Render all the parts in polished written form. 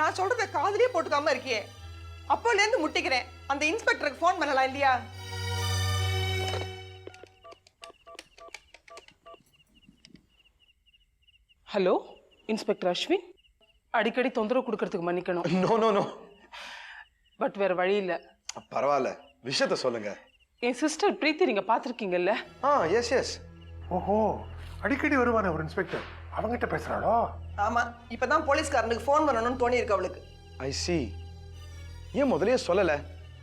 நான் சொல்றத காதுலயே போட்டுக்காம இருக்கியே. அப்போல இருந்து முட்டிக்கிறேன். அந்த இன்ஸ்பெக்டருக்கு ஃபோன் பண்ணலாம் இல்லையா? ஹலோ இன்ஸ்பெக்டர் அஸ்வின், அடிக்கடி தொந்தரவு கொடுக்கறதுக்கு மன்னிக்கணும். நோ நோ நோ, பட் வேற வழி இல்ல. பரவாயில்ல, விஷயத்த சொல்லுங்க. என் சிஸ்டர் பிரீத்தி நீங்க பாத்திருக்கீங்கல்ல? S S. ஓஹோ, அடிக்கடி வருவானே ஒரு இன்ஸ்பெக்டர், அவங்கிட்ட பேசுறாளோ? ஆமா, இப்பதான் போலீஸ்காரனுக்கு ஃபோன் பண்ணணும்னு தோணி இருக்கு அவளுக்கு. ஐ சி. ஏன் முதல்லயே சொல்லல?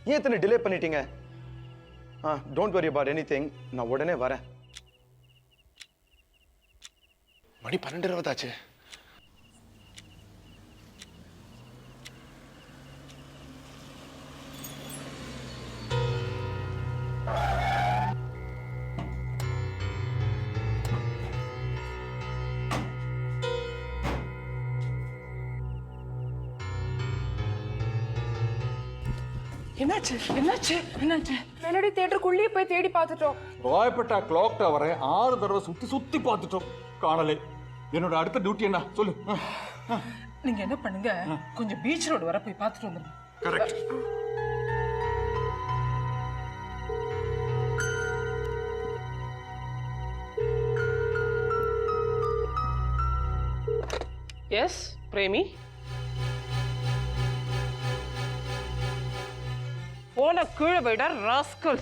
ஏன் இத்தனை டிலே பண்ணிட்டீங்க? டோன்ட் வரி அபவுட் எனிதிங், நான் உடனே வரேன். மணி 12:20 ஆச்சு. என்னாச்சு என்னாச்சு என்னாச்சு? மெலடி தியேட்டருக்குள்ளேயே போய் தேடி பார்த்துட்டோம். ராயப்பேட்டா கிளாக் டவரை 6 தடவை சுத்தி பார்த்துட்டோம், காணலை. என்னோட அடுத்த டியூட்டி என்ன சொல்லு. நீங்க என்ன பண்ணுங்க, கொஞ்சம் பீச் ரோடு வர போய் பார்த்துட்டு வந்துருங்க. கரெக்ட். எஸ் பிரேமி, போன கீழே போயிடா ராஸ்கல்.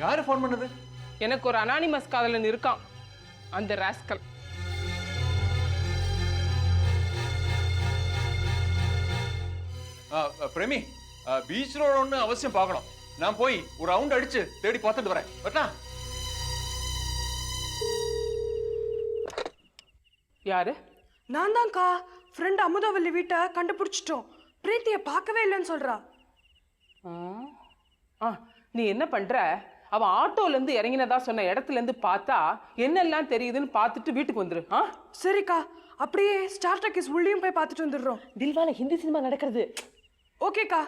யாரு போன் பண்ணது? எனக்கு ஒரு அனானிமஸ் காதலன் இருக்கான், அந்த ராஸ்கல். பிரேமி, பீச் ரோடு ஒன்று அவசியம் பார்க்கணும். நான் போய் ஒரு ரவுண்ட் அடிச்சு தேடி பார்த்துட்டு வரேன். பட்டா யாரு? நான் தான்க்கா, ஃப்ரெண்ட் அமுதாவல்லி வீட்டை கண்டுபிடிச்சிட்டோம். பிரீத்தியை பார்க்கவே இல்லைன்னு சொல்றா. நீ என்ன பண்ற, அவன் ஆட்டோல இருந்து இறங்கினதா சொன்ன இடத்துல இருந்து பார்த்தா என்னெல்லாம் தெரியுதுன்னு பார்த்துட்டு வீட்டுக்கு வந்துரு. சரிக்கா, அப்படியே ஸ்டார் டாக்கீஸ் உள்ளேயும் போய் பார்த்துட்டு வந்துடுறோம். தில்வால ஹிந்தி சினிமா நடக்கிறது. ஓகேக்கா.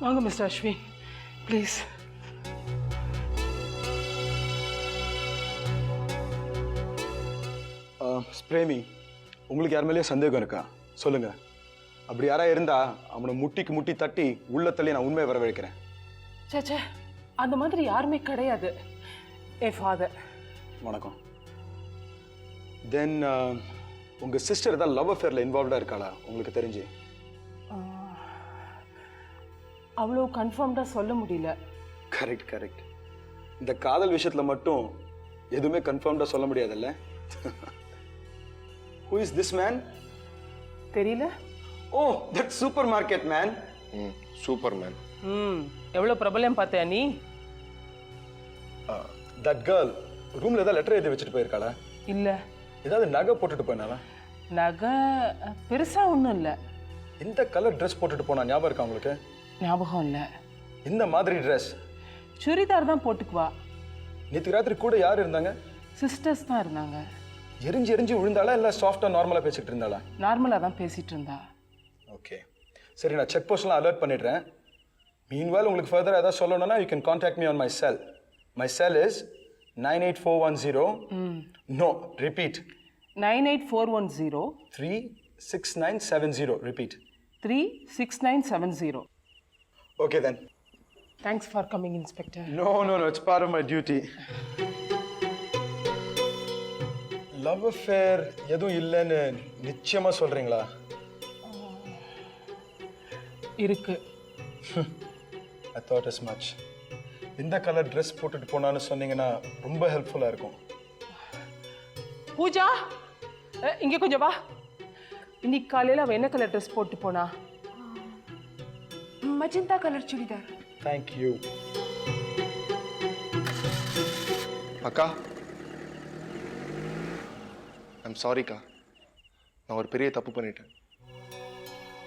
வாங்க மிஸ்டர் அஸ்வின், ப்ளீஸ். பிரேமி, உங்களுக்கு யார் மேலேயே சந்தேகம் இருக்கா? சொல்லுங்க. அப்படி யாரா இருந்தா அவனை முட்டிக்கு முட்டி தட்டி உள்ள தள்ளி நான் உண்மையை வரவழைக்கிறேன். சேச்சே, அந்த மாதிரி யாருமே கிடையாது. என் ஃபாதர். வணக்கம். தென் உங்க சிஸ்டர் தான் லவ் அஃபேர்ல இன்வால்வ்டா இருக்காளா உங்களுக்கு தெரிஞ்சு? அவ்வளோ கன்ஃபார்ம்டா சொல்ல முடியல. Correct correct. இந்த காதல் விஷயத்துல மட்டும் எதுவுமே கன்ஃபார்ம்டா சொல்ல முடியாதுல்ல? Who is this man? தெரியல. ஓ, that supermarket man. சூப்பர்மேன். எவ்வளவு பிரபலம் பார்த்தியா நீ? That girl ரூம்ல ஏதாவது லெட்டர் எழுதி வச்சுட்டு போயிருக்காளா? இல்ல. ஏதாவது நகை போட்டுட்டு போனாளா? நகை பெருசா ஒண்ணும் இல்ல. இந்த கலர் ட்ரெஸ் போட்டுட்டு போனா ஞாபகம் இருக்கா உங்களுக்கு? ஞாபகம் இல்ல. இந்த மாதிரி ட்ரெஸ் சுடிதார் தான் போட்டுக்குவா. நேற்று ராத்திரி கூட யார் இருந்தாங்க? சிஸ்டர்ஸ் தான் இருந்தாங்க. எரிஞ்சு எரிஞ்சு விழுந்தாளா இல்ல சாஃப்டா நார்மலா பேசிட்டு இருந்தாளா? நார்மலா தான் பேசிட்டு இருந்தா. ஓகே, சரி, நான் செக் போஸ்ட்லாம் அலர்ட் பண்ணிடுறேன். மீன்வைல் உங்களுக்கு ஃபர்தர் ஏதாவது சொல்லணும்னா you can contact me on my cell. My cell is 98410. No, repeat. 98410 36970. Repeat. 36970. Okay then. Thanks for coming, Inspector. No, it's part of my duty. Love affair எதுவும் இல்லைன்னு நிச்சயமா சொல்றீங்களா? இருக்கு. I thought as much. இந்த colour dress போட்டுட்டு போனான்னு சொன்னீங்கன்னா ரொம்ப ஹெல்ப்ஃபுல்லா இருக்கும். பூஜா, இங்க கொஞ்சம் வா. இன்னைக்கு காலையில அவ என்ன கலர் ட்ரெஸ் போட்டு போனா? Magenta colour churidar. Thank you. அக்கா, ஐம் சாரிக்கா. நான் ஒரு பெரிய தப்பு பண்ணிட்டேன்.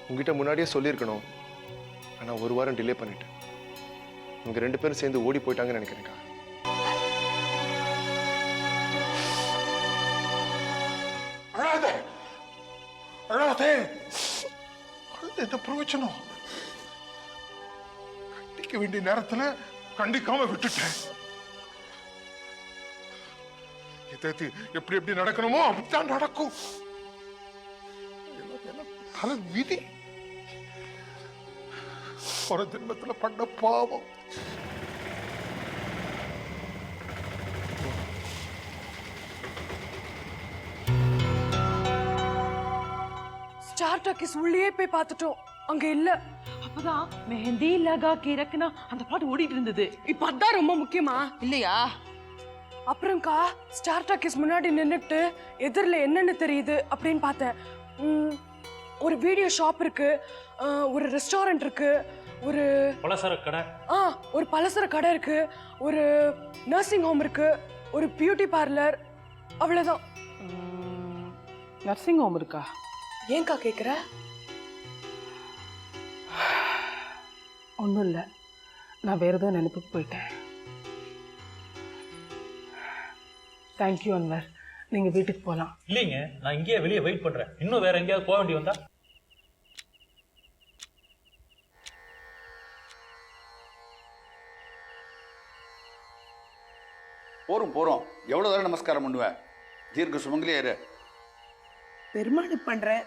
உங்ககிட்ட முன்னாடியே சொல்லியிருக்கணும். ஆனால் ஒரு வாரம் டிலே பண்ணிட்டேன். உங்க 2 பேரும் சேர்ந்து ஓடி போயிட்டாங்கன்னு நினைக்கிறேன்க்கா. அழுதே அழுது என்ன பிரயோஜனம்? கண்டிக்க வேண்டிய நேரத்துல கண்டிக்காம விட்டுட்டேன். எது எப்படி எப்படி நடக்கணுமோ அப்படித்தான் நடக்கும். தலை விதி. ஒரு ஜென்மத்துல பண்ண பாவம். ஸ்டார் டாக்கிஸ் உள்ளே போய் பார்த்துட்டோம், அங்க இல்ல. அப்பதான் மெஹந்தி லகா கே ரக்னா அந்த பாட்டு ஓடிட்டு இருந்தது. இப்ப அதான் ரொம்ப முக்கியமா இல்லையா? அப்புறம்க்கா ஸ்டார் டாக்கிஸ் முன்னாடி நின்னுட்டு எதிரில் என்னன்னு தெரியுது அப்படின்னு பார்த்தேன். ஒரு வீடியோ ஷாப் இருக்கு, ஒரு ரெஸ்டாரண்ட் இருக்கு, ஒரு பலசர கடை, ஒரு பலசர கடை இருக்கு, ஒரு நர்சிங் ஹோம் இருக்கு, ஒரு பியூட்டி பார்லர். அவ்வளவுதான். நர்சிங் ஹோம் இருக்கா? ஏன்க்கா கேக்குற? ஒன்றும் இல்லை, நான் வேறு ஏதோ நினைப்புக்கு போயிட்டேன். தேங்க்யூ அன்வர், நீங்கள் வீட்டுக்கு போகலாம். இல்லைங்க, நான் இங்கேயே வெளியே வெயிட் பண்றேன். இன்னும் வேற எங்கேயாவது போக வேண்டி வந்தா? போறோம். எவ்வளவு தடவை நமஸ்காரம் பண்ணுவேன்? தீர்க்க சுமங்கலியா இரு. பெருமாள் பண்றேன்.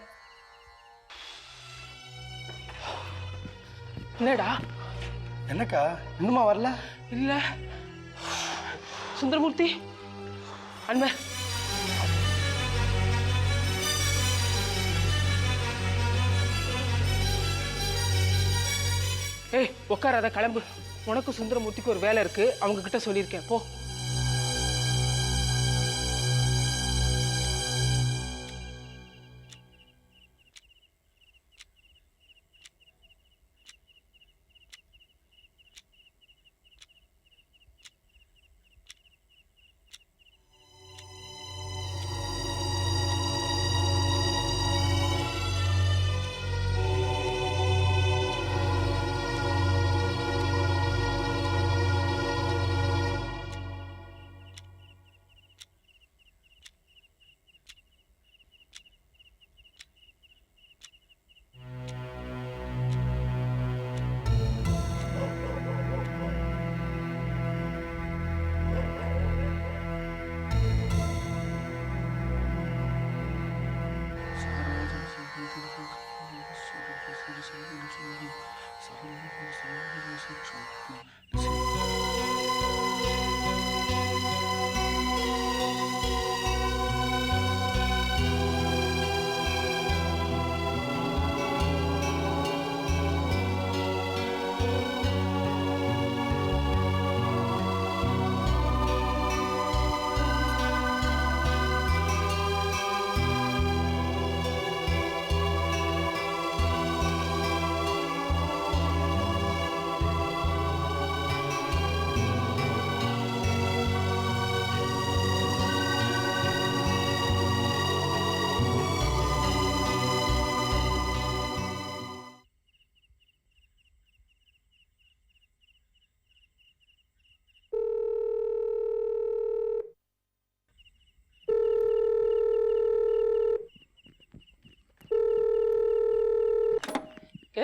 என்னடா? என்னக்கா இன்னுமா வரல? இல்லை சுந்தரமூர்த்தி, அன்வர், ஏய் உட்காராத, கிளம்பு. உனக்கு சுந்தரமூர்த்திக்கு ஒரு வேலை இருக்கு, அவங்க கிட்ட சொல்லியிருக்கேன், போ.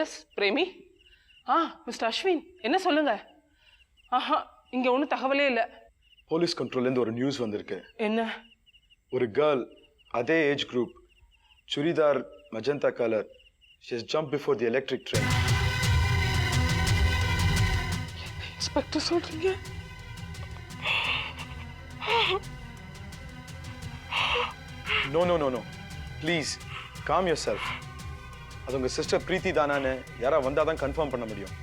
எஸ் பிரேமி. மிஸ்டர் அஸ்வின், என்ன சொல்லுங்க? இங்க ஒன்றும் தகவலே இல்லை. போலீஸ் கண்ட்ரோல்லேருந்து ஒரு நியூஸ் வந்திருக்கு. என்ன? ஒரு கேர்ள், அதே age group, churidar magenta colour, she has jumped before the electric train. Inspector சொல்றீங்க? No. Please, calm yourself. அது உங்கள் சிஸ்டர் பிரீத்தி தானான்னு யாராவது வந்தால் தான் கன்ஃபார்ம் பண்ண முடியும்.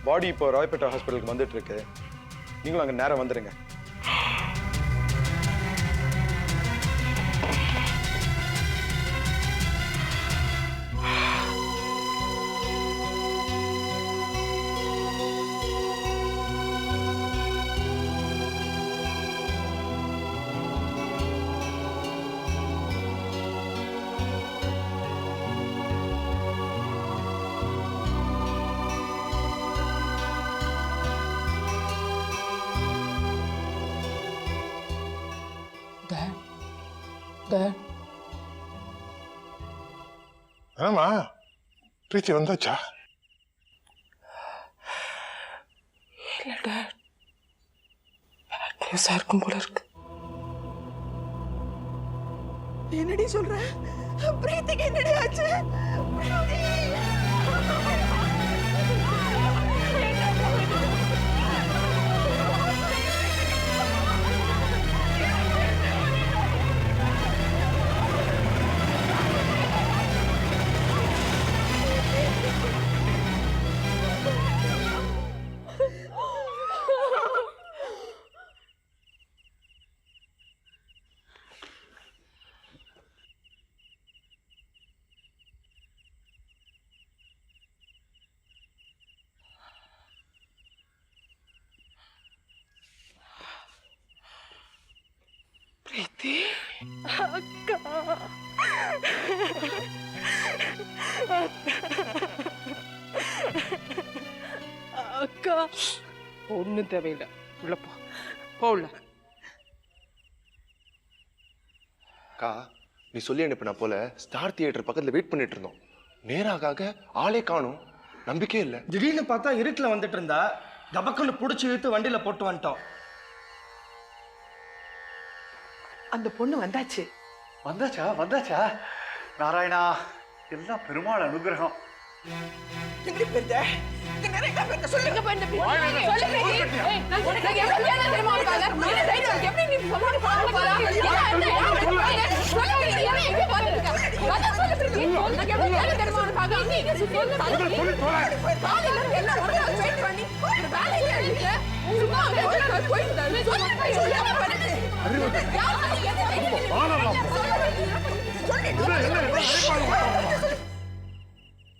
பாடி இப்போ ராய்பேட்டா ஹாஸ்பிட்டலுக்கு வந்துட்டு இருக்கு. நீங்களும் அங்கே நேரம் வந்துடுங்க. Dad. ஆமா பிரீத்தி வந்தாச்சா? இல்ல டாட், பேட் நியூஸா இருக்கும் போல இருக்கு. என்னடி சொல்ற? பிரீத்திக்கு என்னடி ஆச்சு? பிரீத்தி அக்கா, ஒன்றும் தேவையில்லை, உள்ள போ, போகல. அக்கா, நீ சொல்லி அனுப்பின போல ஸ்டார் தியேட்டர் பக்கத்துல வெயிட் பண்ணிட்டு இருந்தோம். நேராக ஆளே காணும். நம்பிக்கையே இல்லை. திடீர்னு பார்த்தா இருட்டில் வந்துட்டு இருந்தா, கபக்குன்னு பிடிச்சி இழுத்து வண்டியில போட்டு வந்துட்டோம். அந்த பொண்ணு வந்தாச்சு. வந்தாச்சா நாராயணா, எல்லாம் பெருமாள் அனுகிரகம். எங்கடி போயிருந்த? இங்க நிறைய பேர் சொல்லுங்க.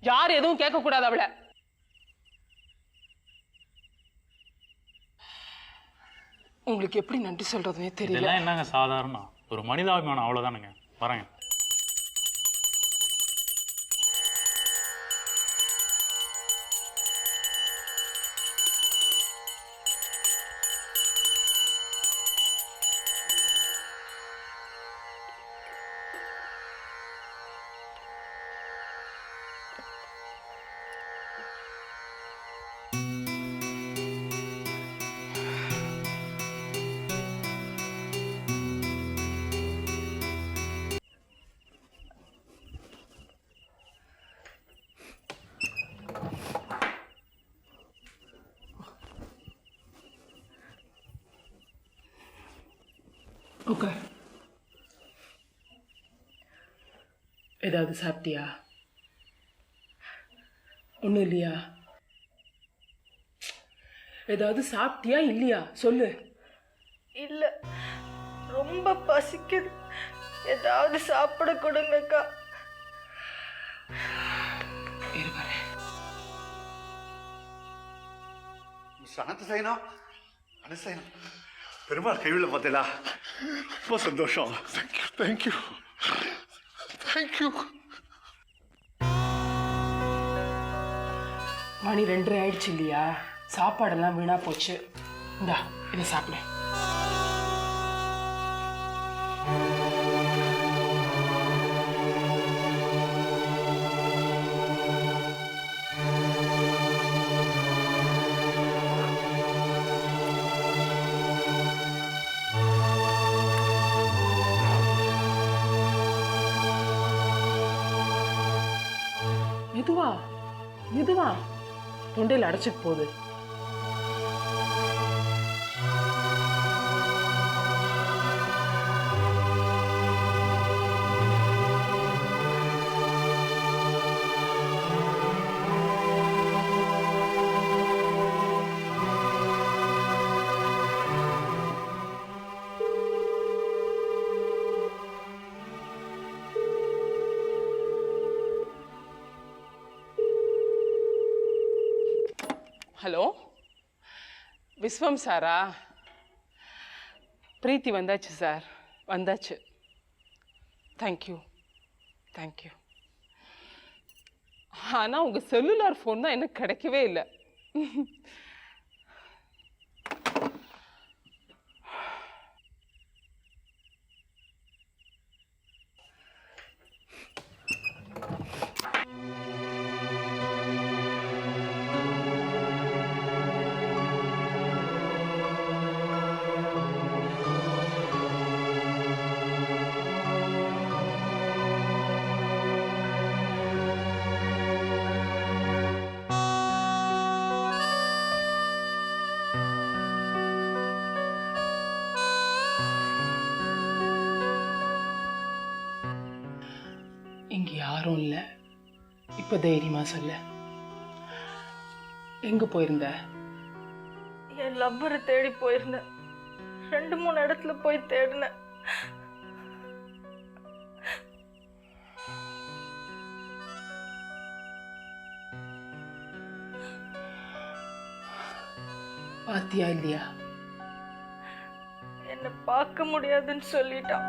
யார் எதுவும் கேட்க கூடாது அவளை. உங்களுக்கு எப்படி நன்றி சொல்றதுனே தெரியல. இதெல்லாம் என்னங்க சாதாரணம், ஒரு மனிதாபிமானம், அவ்வளோதானுங்க. வரேங்க. ஓகே, ஏதாவது சாப்பிட்டியா? ஒன்றும் இல்லையா? ஏதாவது சாப்பிட்டியா இல்லையா சொல்லு. இல்ல, ரொம்ப பசிக்குது, ஏதாவது சாப்பிட கொடுங்கக்கா. சாந்த சைனம், அனுசைனம், பெருமாள் கைவில பார்த்தீங்களா? ரொம்ப சந்தோஷம். தேங்க்யூ. மணி 2:30 ஆயிடுச்சு இல்லையா? சாப்பாடெல்லாம் வீணா போச்சு. இந்தா, இதை சாப்பிடு. மெதுவா, தொண்டையில் அடைச்சிட்டு போகுது. ஹலோ, விஸ்வம் சாரா? பிரீத்தி வந்தாச்சு சார், வந்தாச்சு. தேங்க்யூ. ஆனால் உங்கள் செல்லுலார் ஃபோன் தான் எனக்கு கிடைக்கவே இல்லை. யாரும் இல்லை. இப்போ தைரியமா சொல்ல, எங்க போயிருந்த? என் லவ்வரை தேடி போயிருந்தேன். 2-3 இடத்துல போய் தேடினேன். பாத்தியா இல்லையா? என்ன பார்க்க முடியாதுன்னு சொல்லிட்டான்.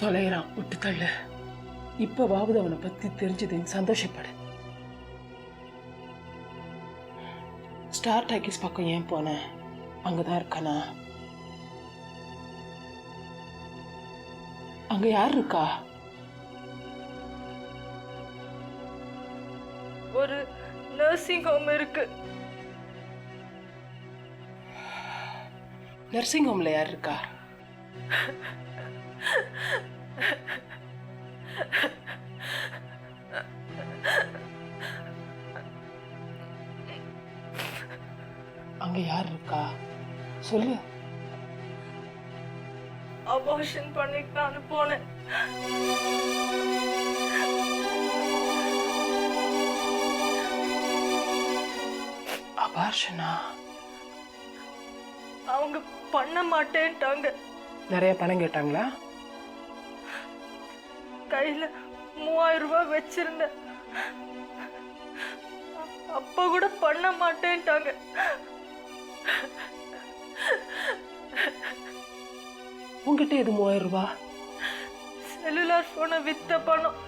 தொலைகிறான், விட்டு தள்ளு. இப்பவாவது அவனை பத்தி தெரிஞ்சதுன்னு சந்தோஷப்படு. ஸ்டார் டாக்கீஸ் பக்கம் ஏன் போன? அங்கதான் இருக்கானா? அங்க யார் இருக்கா? ஒரு நர்சிங் ஹோம் இருக்கு. நர்சிங் ஹோம்ல யார் இருக்கா? அங்க யார் இருக்கா சொல்லு. அபார்ஷன் பண்ணிக்கலான்னு போனேன். அபார்ஷனா? அவங்க பண்ண மாட்டேன்ட்டாங்க. நிறைய பணம் கேட்டாங்களா? கையில 3000 ரூபாய் வச்சிருந்தேன். அப்ப கூட பண்ண மாட்டேன்ட்டாங்க. உங்ககிட்ட எது 3000 ரூபாய்? செல்லுலார் போனை வித்த பணம்.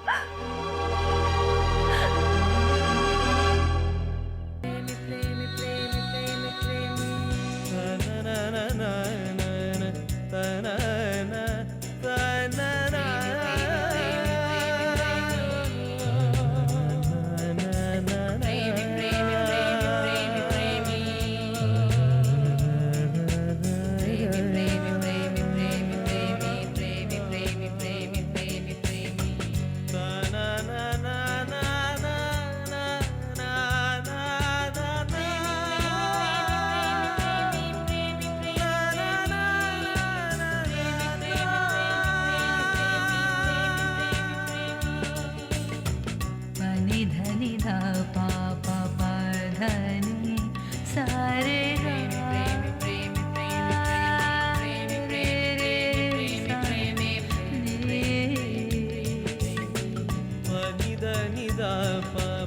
Niza pa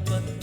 pa